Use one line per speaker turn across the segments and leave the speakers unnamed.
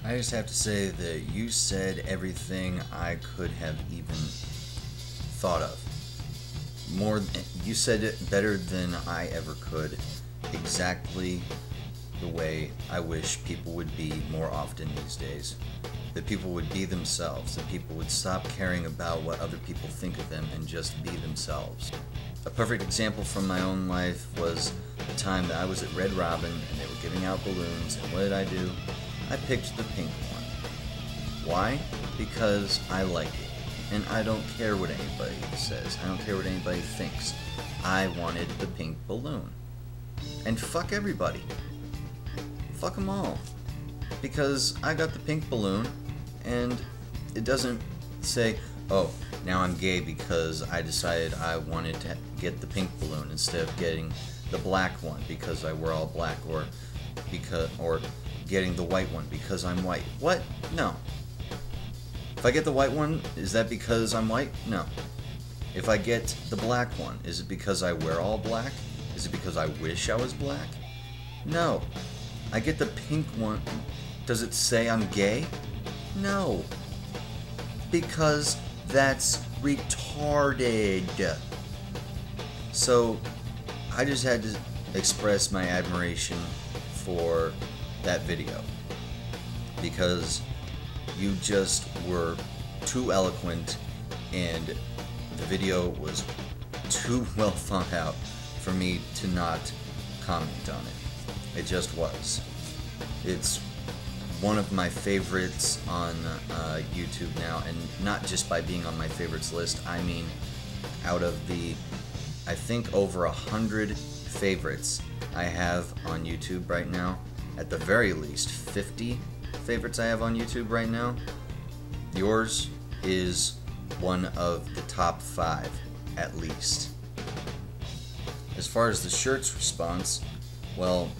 I just have to say that you said everything I could have even thought of. You said it better than I ever could. Exactly the way I wish people would be more often these days. That people would be themselves. That people would stop caring about what other people think of them and just be themselves. A perfect example from my own life was the time that I was at Red Robin and they were giving out balloons, and what did I do? I picked the pink one. Why? Because I like it. And I don't care what anybody says. I don't care what anybody thinks. I wanted the pink balloon. And fuck everybody. Fuck them all. Because I got the pink balloon, and it doesn't say, oh, now I'm gay because I decided I wanted to get the pink balloon instead of getting the black one because I wear all black, or getting the white one because I'm white. What? No. If I get the white one, is that because I'm white? No. If I get the black one, is it because I wear all black? Is it because I wish I was black? No. I get the pink one. Does it say I'm gay? No. Because that's retarded. So, I just had to express my admiration for that video. Because you just were too eloquent, and the video was too well thought out for me to not comment on it. It just was. It's one of my favorites on YouTube now, and not just by being on my favorites list. I mean, out of the, I think, over 100 favorites I have on YouTube right now, at the very least 50 favorites I have on YouTube right now, yours is one of the top 5 at least. As far as the shirts response, well,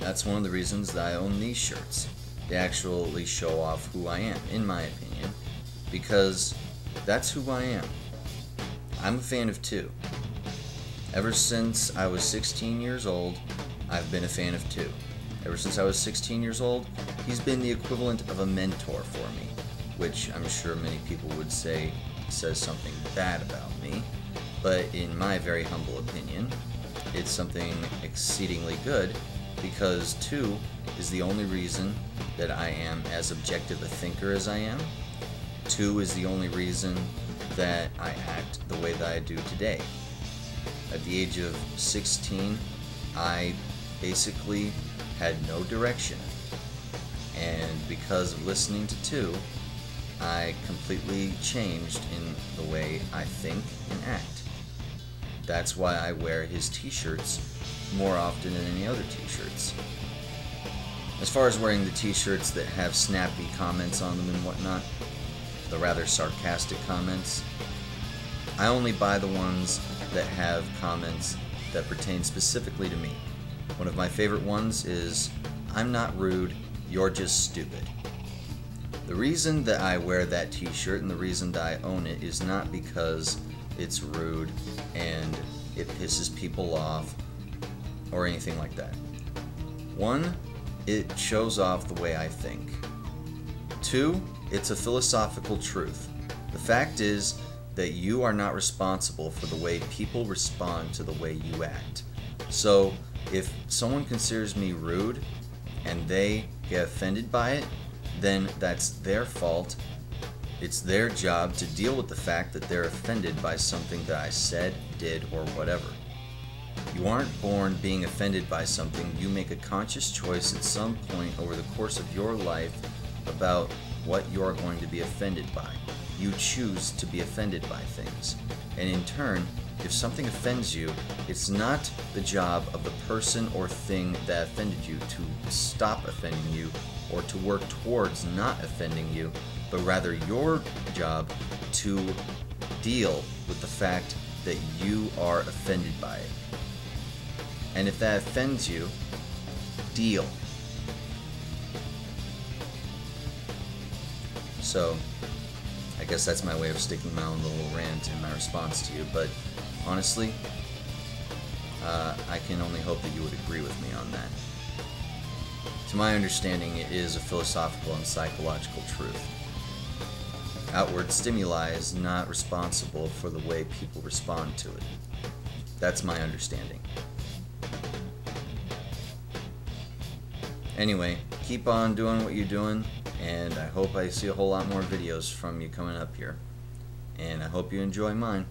that's one of the reasons that I own these shirts. They actually show off who I am, in my opinion, because that's who I am. I'm a fan of 2. Ever since I was 16 years old, I've been a fan of 2. Ever since I was 16 years old, he's been the equivalent of a mentor for me, which I'm sure many people would say says something bad about me, but in my very humble opinion, it's something exceedingly good, because 2 is the only reason that I am as objective a thinker as I am. 2 is the only reason that I act the way that I do today. At the age of 16, I basically had no direction, and because of listening to 2, I completely changed in the way I think and act. That's why I wear his t-shirts more often than any other t-shirts. As far as wearing the t-shirts that have snappy comments on them and whatnot, the rather sarcastic comments, I only buy the ones that have comments that pertain specifically to me. One of my favorite ones is, "I'm not rude, you're just stupid." The reason that I wear that t-shirt and the reason that I own it is not because it's rude and it pisses people off or anything like that. 1, it shows off the way I think. 2, it's a philosophical truth. The fact is that you are not responsible for the way people respond to the way you act. So, if someone considers me rude and they get offended by it, then that's their fault. It's their job to deal with the fact that they're offended by something that I said, did, or whatever. You aren't born being offended by something. You make a conscious choice at some point over the course of your life about what you're going to be offended by. You choose to be offended by things. And in turn, if something offends you, it's not the job of the person or thing that offended you to stop offending you or to work towards not offending you, but rather your job to deal with the fact that you are offended by it. And if that offends you, deal. So, I guess that's my way of sticking my own little rant in my response to you, but honestly, I can only hope that you would agree with me on that. To To my understanding, it is a philosophical and psychological truth. Outward stimuli is not responsible for the way people respond to it. That's my understanding. Anyway, keep on doing what you're doing, and I hope I see a whole lot more videos from you coming up here. And I hope you enjoy mine.